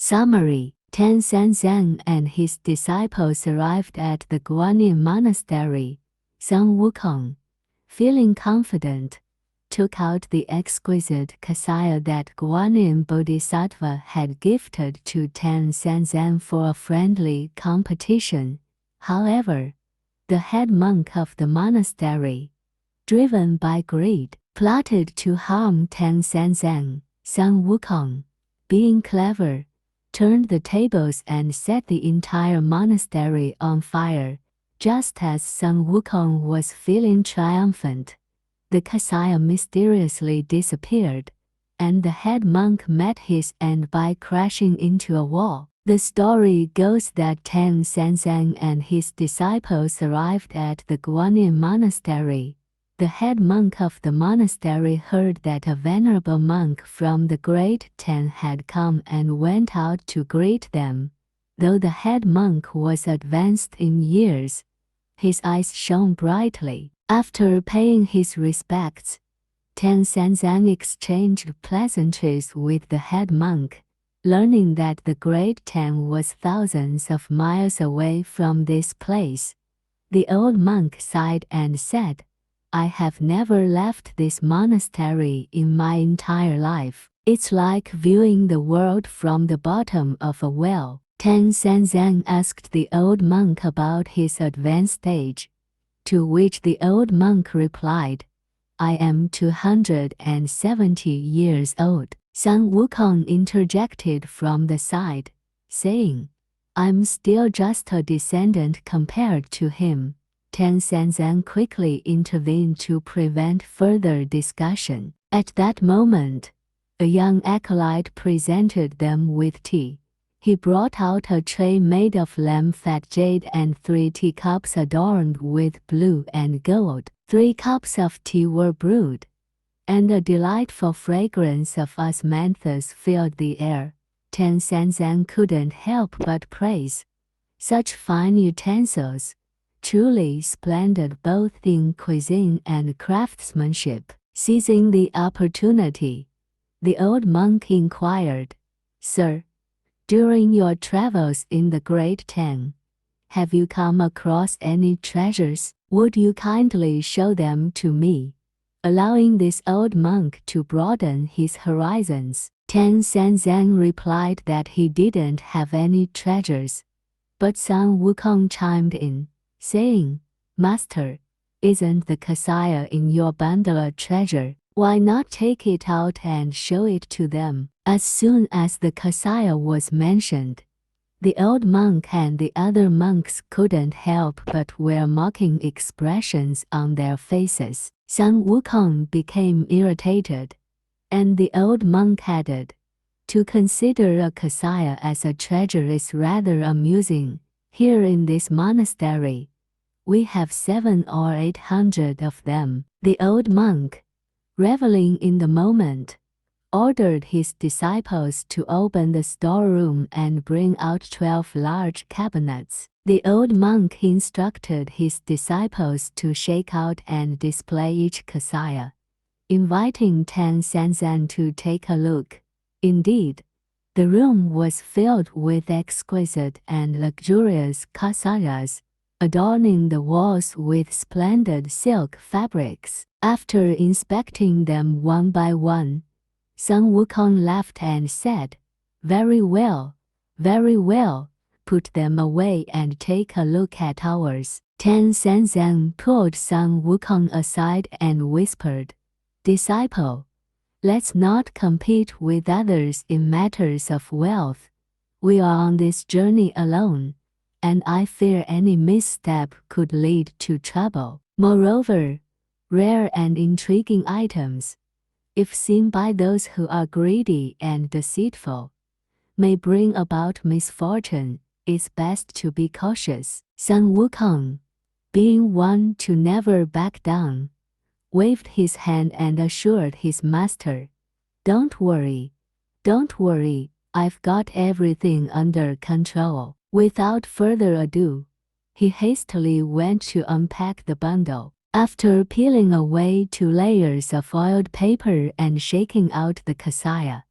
Summary: Tang Sanzang and his disciples arrived at the Guanyin Monastery. Sun Wukong, feeling confident, took out the exquisite Kasaya that Guanyin Bodhisattva had gifted to Tang Sanzang for a friendly competition. However, the head monk of the monastery, driven by greed, plotted to harm Tang Sanzang. Sun Wukong, being clever, turned the tables and set the entire monastery on fire. Just as Sun Wukong was feeling triumphant, the Kasaya mysteriously disappeared, and the head monk met his end by crashing into a wall. The story goes that Tang Sanzang and his disciples arrived at the Guanyin Monastery. The head monk of the monastery heard that a venerable monk from the great Tang had come and went out to greet them. Though the head monk was advanced in years, his eyes shone brightly. After paying his respects, Tang Sanzang exchanged pleasantries with the head monk, learning that the great Tang was thousands of miles away from this place. The old monk sighed and said, "I have never left this monastery in my entire life. It's like viewing the world from the bottom of a well." Tang Sanzang asked the old monk about his advanced age, to which the old monk replied, "I am 270 years old." Sun Wukong interjected from the side, saying, "I'm still just a descendant compared to him." Tang Sanzang quickly intervened to prevent further discussion. At that moment, a young acolyte presented them with tea. He brought out a tray made of lamb-fat jade and 3 teacups adorned with blue and gold. 3 cups of tea were brewed, and a delightful fragrance of osmanthus filled the air. Tang Sanzang couldn't help but praise. Such fine utensils, truly splendid both in cuisine and craftsmanship. Seizing the opportunity, the old monk inquired, "Sir, during your travels in the Great Tang, have you come across any treasures? Would you kindly show them to me?" Allowing this old monk to broaden his horizons, Tang Sanzang replied that he didn't have any treasures. But Sun Wukong chimed in, saying, "Master, isn't the Kasaya in your bundle a treasure? Why not take it out and show it to them?" As soon as the Kasaya was mentioned, the old monk and the other monks couldn't help but wear mocking expressions on their faces. Sun Wukong became irritated, and the old monk added, "To consider a Kasaya as a treasure is rather amusing. Here in this monastery, we have 700 or 800 of them." The old monk, reveling in the moment, ordered his disciples to open the storeroom and bring out 12 large cabinets. The old monk instructed his disciples to shake out and display each Kasaya, inviting Tang Sanzang to take a look. Indeed, the room was filled with exquisite and luxurious Kasayas, adorning the walls with splendid silk fabrics. After inspecting them one by one, Sun Wukong laughed and said, very well, put them away and take a look at ours." Tang Sanzang pulled Sun Wukong aside and whispered, "Disciple, let's not compete with others in matters of wealth. We are on this journey alone, and I fear any misstep could lead to trouble. Moreover, rare and intriguing items, if seen by those who are greedy and deceitful, may bring about misfortune. It's best to be cautious." Sun Wukong, being one to never back down, waved his hand and assured his master, Don't worry, I've got everything under control." Without further ado, he hastily went to unpack the bundle. After peeling away 2 layers of oiled paper and shaking out the Kasaya,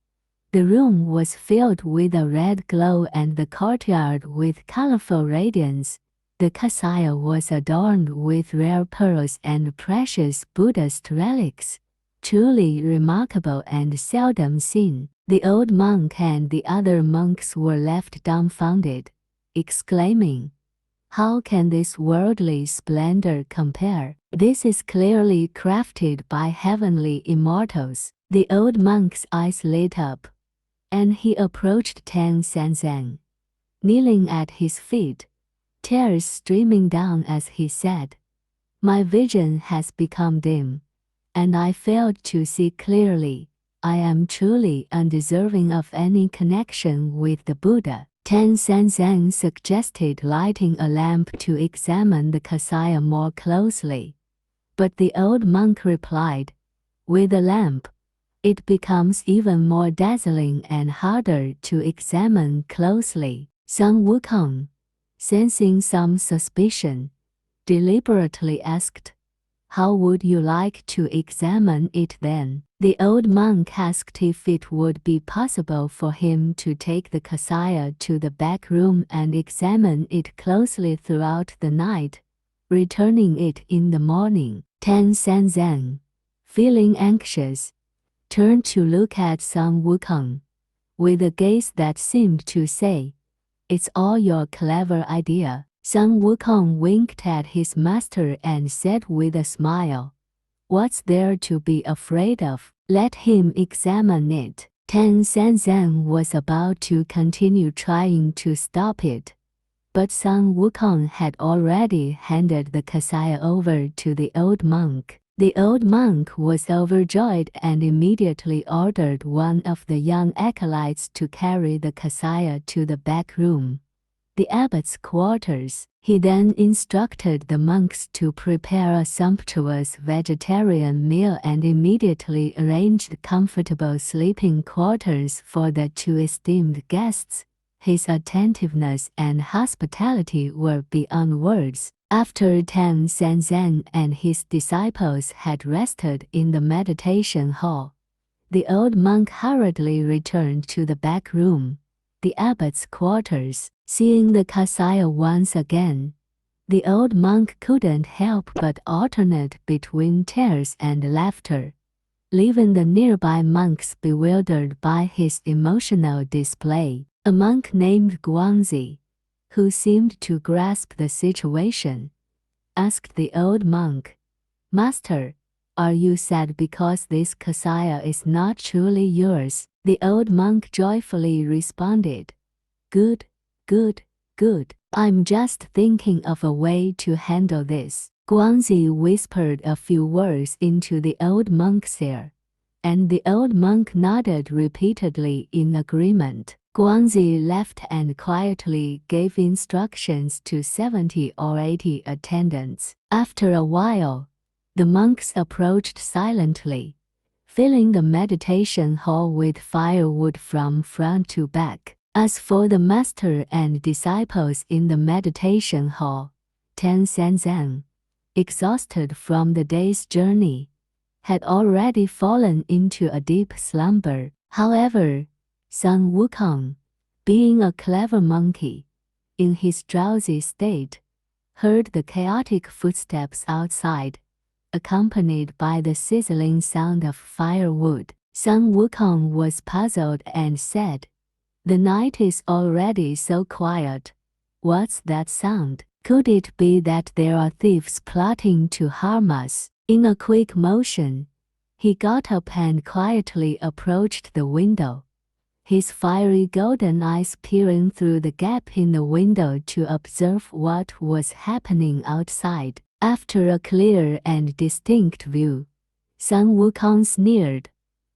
The room was filled with a red glow and the courtyard with colorful radiance. The Kasaya was adorned with rare pearls and precious Buddhist relics, truly remarkable and seldom seen. The old monk and the other monks were left dumbfounded, exclaiming, "How can this worldly splendor compare? This is clearly crafted by heavenly immortals." The old monk's eyes lit up, and he approached Tang Sanzang, kneeling at his feet, tears streaming down as he said, "My vision has become dim, and I failed to see clearly. I am truly undeserving of any connection with the Buddha." Tang Sanzang suggested lighting a lamp to examine the Kasaya more closely. But the old monk replied, "With a lamp, it becomes even more dazzling and harder to examine closely." Sun Wukong, sensing some suspicion, deliberately asked, "How would you like to examine it then?" The old monk asked if it would be possible for him to take the Kasaya to the back room and examine it closely throughout the night, returning it in the morning. Tang Sanzang, feeling anxious, turned to look at Sun Wukong, with a gaze that seemed to say, "It's all your clever idea." Sun Wukong winked at his master and said with a smile, "What's there to be afraid of? Let him examine it." Tang Sanzang was about to continue trying to stop it, but Sun Wukong had already handed the Kasaya over to the old monk. The old monk was overjoyed and immediately ordered one of the young acolytes to carry the Kasaya to the back room, the abbot's quarters. He then instructed the monks to prepare a sumptuous vegetarian meal and immediately arranged comfortable sleeping quarters for the two esteemed guests. His attentiveness and hospitality were beyond words. After Tang Sanzang and his disciples had rested in the meditation hall, the old monk hurriedly returned to the back room, the abbot's quarters. Seeing the Kasaya once again, the old monk couldn't help but alternate between tears and laughter, leaving the nearby monks bewildered by his emotional display. A monk named Guanyin, who seemed to grasp the situation, asked the old monk, "Master, are you sad because this Kasaya is not truly yours?" The old monk joyfully responded, "Good, good, good. I'm just thinking of a way to handle this." Guanyin whispered a few words into the old monk's ear, and the old monk nodded repeatedly in agreement. Guanyin left and quietly gave instructions to 70 or 80 attendants. After a while, the monks approached silently, filling the meditation hall with firewood from front to back. As for the master and disciples in the meditation hall, Tang Sanzang, exhausted from the day's journey, had already fallen into a deep slumber. However, Sun Wukong, being a clever monkey, in his drowsy state, heard the chaotic footsteps outside, accompanied by the sizzling sound of firewood. Sun Wukong was puzzled and said, "The night is already so quiet. What's that sound? Could it be that there are thieves plotting to harm us?" In a quick motion, he got up and quietly approached the window, his fiery golden eyes peering through the gap in the window to observe what was happening outside. After a clear and distinct view, Sun Wukong sneered,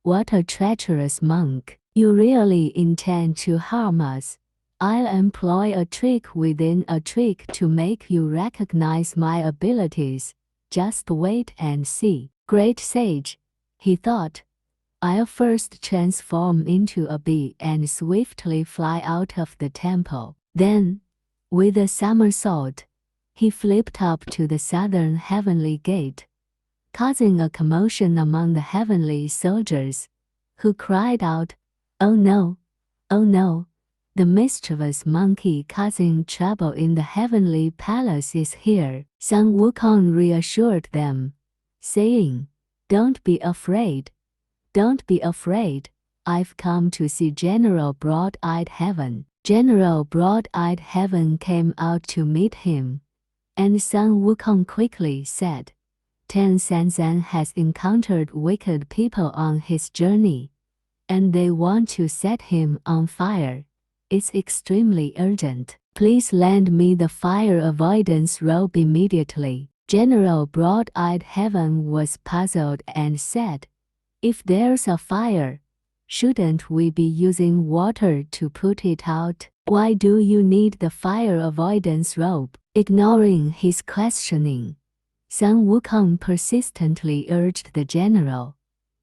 "What a treacherous monk! You really intend to harm us? I'll employ a trick within a trick to make you recognize my abilities. Just wait and see." Great sage, he thought, "I'll first transform into a bee and swiftly fly out of the temple." Then, with a somersault, he flipped up to the southern heavenly gate, causing a commotion among the heavenly soldiers, who cried out, Oh no, oh no, the mischievous monkey causing trouble in the heavenly palace is here. Sun Wukong reassured them, saying, "Don't be afraid. Don't be afraid. I've come to see General Broad-Eyed Heaven." General Broad-Eyed Heaven came out to meet him, and Sun Wukong quickly said, "Tang Sanzang has encountered wicked people on his journey, and they want to set him on fire. It's extremely urgent. Please lend me the fire avoidance robe immediately." General Broad-Eyed Heaven was puzzled and said, "If there's a fire, shouldn't we be using water to put it out? Why do you need the fire avoidance robe?" Ignoring his questioning, Sun Wukong persistently urged the general,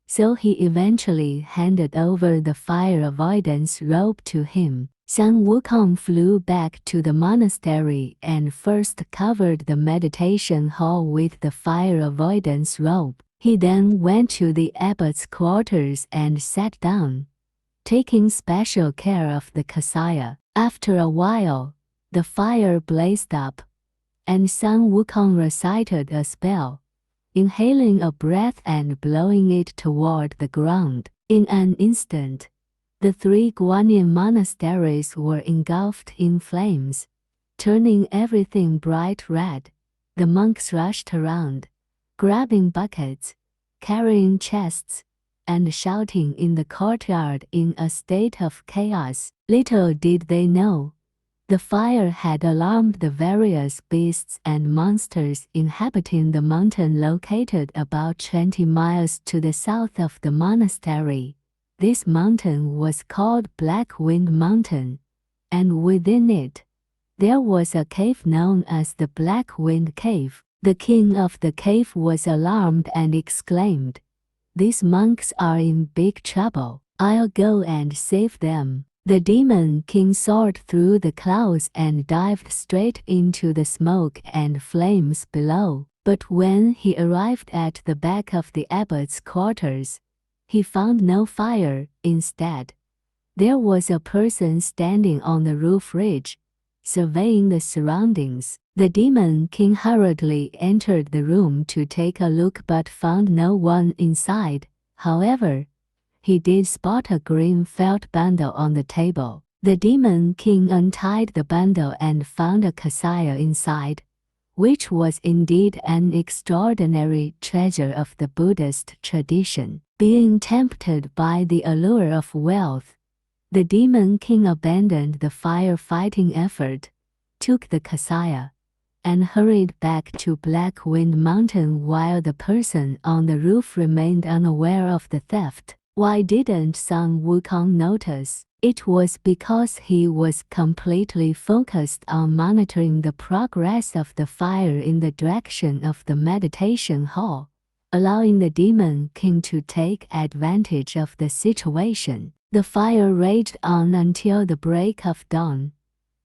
so he eventually handed over the fire avoidance robe to him. Sun Wukong flew back to the monastery and first covered the meditation hall with the fire avoidance robe. He then went to the abbot's quarters and sat down, taking special care of the Kasaya. After a while, the fire blazed up, and Sun Wukong recited a spell, inhaling a breath and blowing it toward the ground. In an instant, the 3 Guanyin monasteries were engulfed in flames, turning everything bright red. The monks rushed around, grabbing buckets, carrying chests, and shouting in the courtyard in a state of chaos. Little did they know, the fire had alarmed the various beasts and monsters inhabiting the mountain located about 20 miles to the south of the monastery. This mountain was called Black Wind Mountain, and within it, there was a cave known as the Black Wind Cave. The king of the cave was alarmed and exclaimed, "These monks are in big trouble. I'll go and save them." The demon king soared through the clouds and dived straight into the smoke and flames below. But when he arrived at the back of the abbot's quarters, he found no fire. Instead, there was a person standing on the roof ridge, surveying the surroundings. The demon king hurriedly entered the room to take a look but found no one inside. However, he did spot a green felt bundle on the table. The demon king untied the bundle and found a Kasaya inside, which was indeed an extraordinary treasure of the Buddhist tradition. Being tempted by the allure of wealth, the demon king abandoned the firefighting effort, took the Kasaya, and hurried back to Black Wind Mountain while the person on the roof remained unaware of the theft. Why didn't Sun Wukong notice? It was because he was completely focused on monitoring the progress of the fire in the direction of the meditation hall, allowing the demon king to take advantage of the situation. The fire raged on until the break of dawn,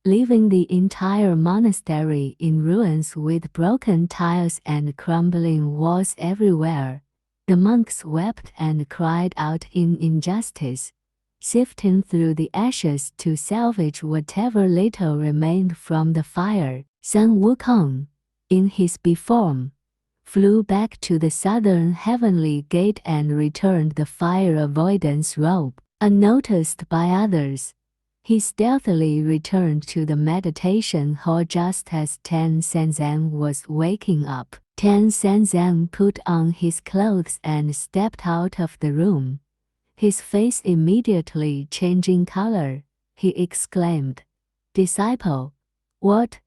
leaving the entire monastery in ruins with broken tiles and crumbling walls everywhere. The monks wept and cried out in injustice, sifting through the ashes to salvage whatever little remained from the fire. Sun Wukong, in his bee form, flew back to the southern heavenly gate and returned the fire avoidance robe. Unnoticed by others, he stealthily returned to the meditation hall just as Tang Sanzang was waking up. Tang Sanzang put on his clothes and stepped out of the room, his face immediately changing color. He exclaimed, "Disciple, what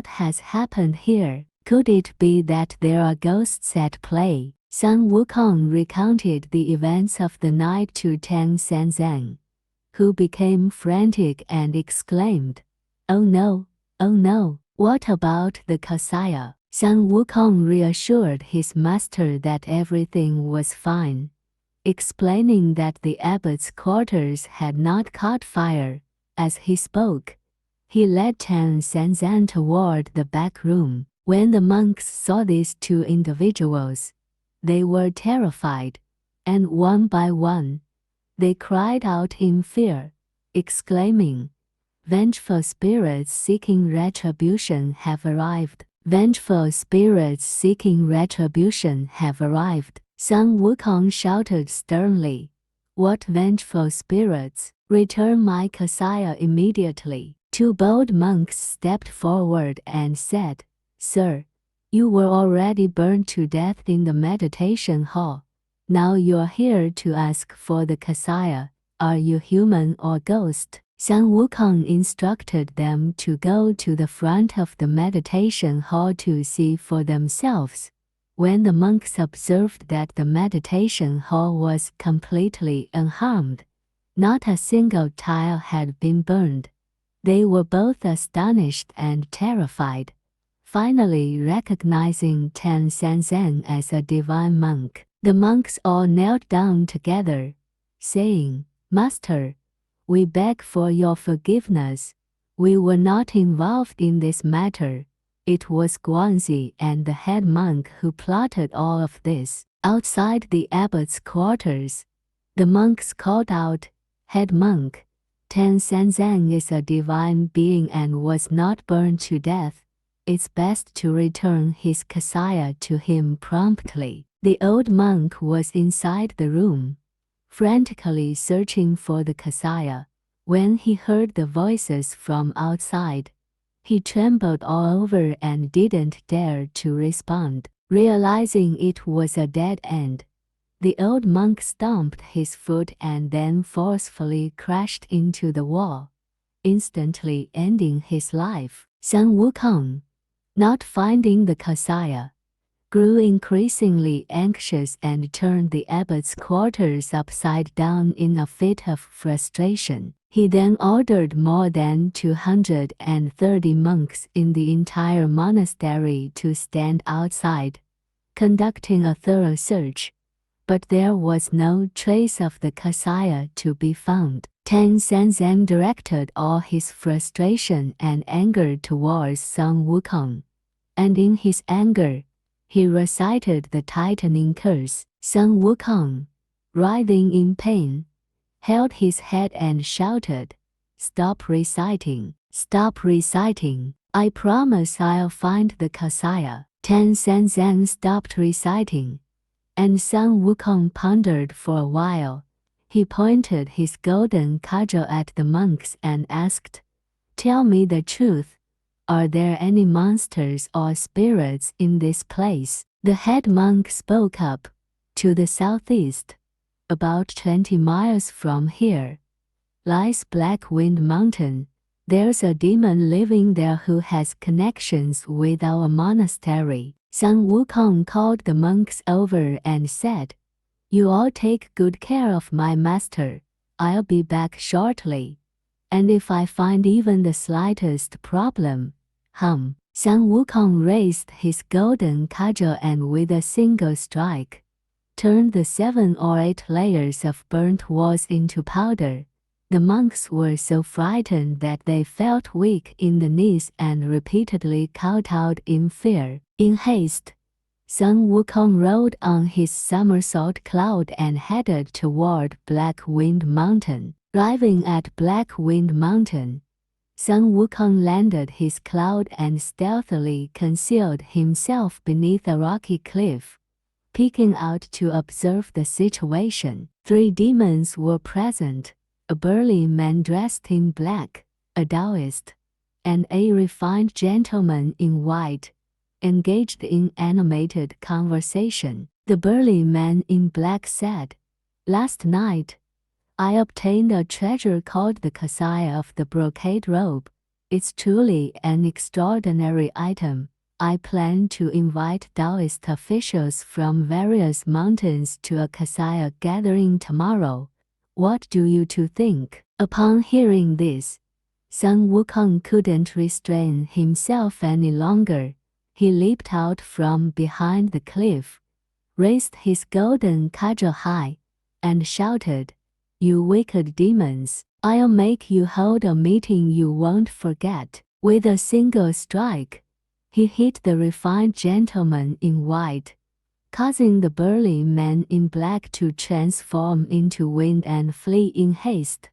has happened here? Could it be that there are ghosts at play?" Sun Wukong recounted the events of the night to Tang Sanzang, who became frantic and exclaimed, "Oh no, oh no, what about the Kasaya?" Sun Wukong reassured his master that everything was fine, explaining that the abbot's quarters had not caught fire. As he spoke, he led Tang Sanzang toward the back room. When the monks saw these 2 individuals, they were terrified, and one by one, They cried out in fear, exclaiming, "Vengeful spirits seeking retribution have arrived! Vengeful spirits seeking retribution have arrived!" Sun Wukong shouted sternly, "What vengeful spirits? Return my Kasaya immediately." 2 bold monks stepped forward and said, "Sir, you were already burned to death in the meditation hall. Now you're here to ask for the Kasaya. Are you human or ghost?" Sun Wukong instructed them to go to the front of the meditation hall to see for themselves. When the monks observed that the meditation hall was completely unharmed, not a single tile had been burned, they were both astonished and terrified, finally recognizing Tang Sanzang as a divine monk. The monks all knelt down together, saying, "Master, we beg for your forgiveness. We were not involved in this matter. It was Guanyin and the head monk who plotted all of this." Outside the abbot's quarters, the monks called out, "Head monk, Tang Sanzang is a divine being and was not burned to death. It's best to return his Kasaya to him promptly." The old monk was inside the room, frantically searching for the Kasaya. When he heard the voices from outside, he trembled all over and didn't dare to respond. Realizing it was a dead end, the old monk stomped his foot and then forcefully crashed into the wall, instantly ending his life. Sun Wukong, not finding the Kasaya, grew increasingly anxious and turned the abbot's quarters upside down in a fit of frustration. He then ordered more than 230 monks in the entire monastery to stand outside, conducting a thorough search, but there was no trace of the Kasaya to be found. Tang Sanzang directed all his frustration and anger towards Sun Wukong, and in his anger, he recited the tightening curse. Sun Wukong, writhing in pain, held his head and shouted, "Stop reciting! Stop reciting! I promise I'll find the Kasaya." Tang Sanzang stopped reciting, and Sun Wukong pondered for a while. He pointed his golden cudgel at the monks and asked, "Tell me the truth. Are there any monsters or spirits in this place?" The head monk spoke up. "To the southeast, about 20 miles from here, lies Black Wind Mountain. There's a demon living there who has connections with our monastery." Sun Wukong called the monks over and said, "You all take good care of my master. I'll be back shortly. And if I find even the slightest problem, Sun Wukong raised his golden cudgel and with a single strike, turned the 7 or 8 layers of burnt walls into powder. The monks were so frightened that they felt weak in the knees and repeatedly kowtowed in fear. In haste, Sun Wukong rode on his somersault cloud and headed toward Black Wind Mountain. Arriving at Black Wind Mountain, Sun Wukong landed his cloud and stealthily concealed himself beneath a rocky cliff, peeking out to observe the situation. 3 demons were present: a burly man dressed in black, a Taoist, and a refined gentleman in white, engaged in animated conversation. The burly man in black said, "Last night, I obtained a treasure called the Kasaya of the brocade robe. It's truly an extraordinary item. I plan to invite Taoist officials from various mountains to a Kasaya gathering tomorrow. What do you two think?" Upon hearing this, Sun Wukong couldn't restrain himself any longer. He leaped out from behind the cliff, raised his golden cudgel high, and shouted, "You wicked demons, I'll make you hold a meeting you won't forget." With a single strike, he hit the refined gentleman in white, causing the burly man in black to transform into wind and flee in haste,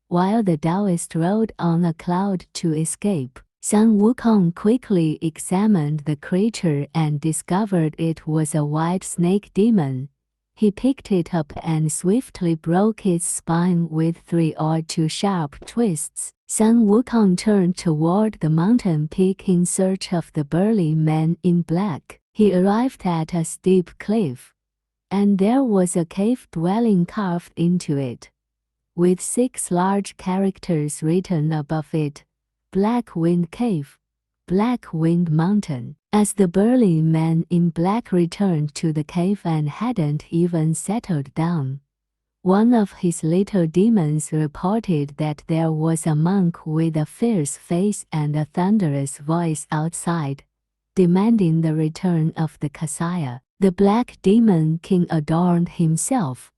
while the Taoist rode on a cloud to escape. Sun Wukong quickly examined the creature and discovered it was a white snake demon. He picked it up and swiftly broke its spine with 3 or 2 sharp twists. Sun Wukong turned toward the mountain peak in search of the burly man in black. He arrived at a steep cliff, and there was a cave dwelling carved into it, with 6 large characters written above it: Black Wind Cave, Black Wind Mountain. As the burly man in black returned to the cave and hadn't even settled down, one of his little demons reported that there was a monk with a fierce face and a thunderous voice outside, demanding the return of the Kasaya. The black demon king adorned himself,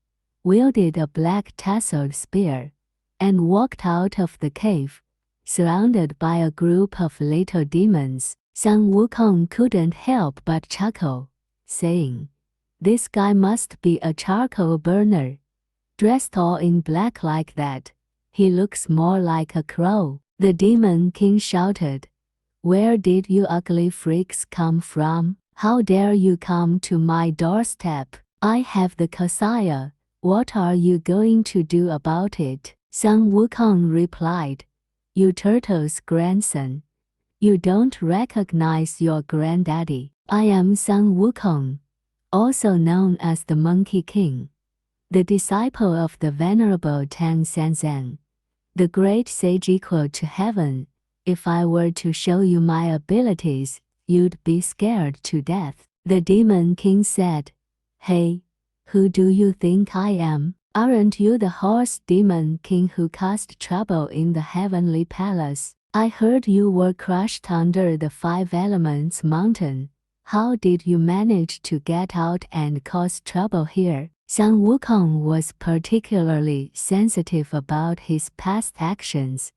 wielded a black tasseled spear, and walked out of the cave, surrounded by a group of little demons. Sun Wukong couldn't help but chuckle, saying, "This guy must be a charcoal burner. Dressed all in black like that, he looks more like a crow." The demon king shouted, "Where did you ugly freaks come from? How dare you come to my doorstep? I have the Kasaya. What are you going to do about it?" Sun Wukong replied, "You turtle's grandson. You don't recognize your granddaddy. I am Sun Wukong, also known as the Monkey King, the disciple of the Venerable Tang Sanzang, the great sage equal to heaven. If I were to show you my abilities, you'd be scared to death." The Demon King said, "Hey, who do you think I am? Aren't you the horse demon king who caused trouble in the heavenly palace? I heard you were crushed under the 5 Elements mountain. How did you manage to get out and cause trouble here?" Sun Wukong was particularly sensitive about his past actions,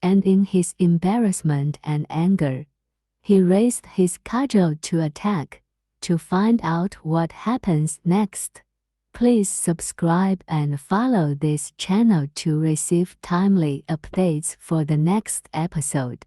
and in his embarrassment and anger, he raised his cudgel to attack. To find out what happens next, please subscribe and follow this channel to receive timely updates for the next episode.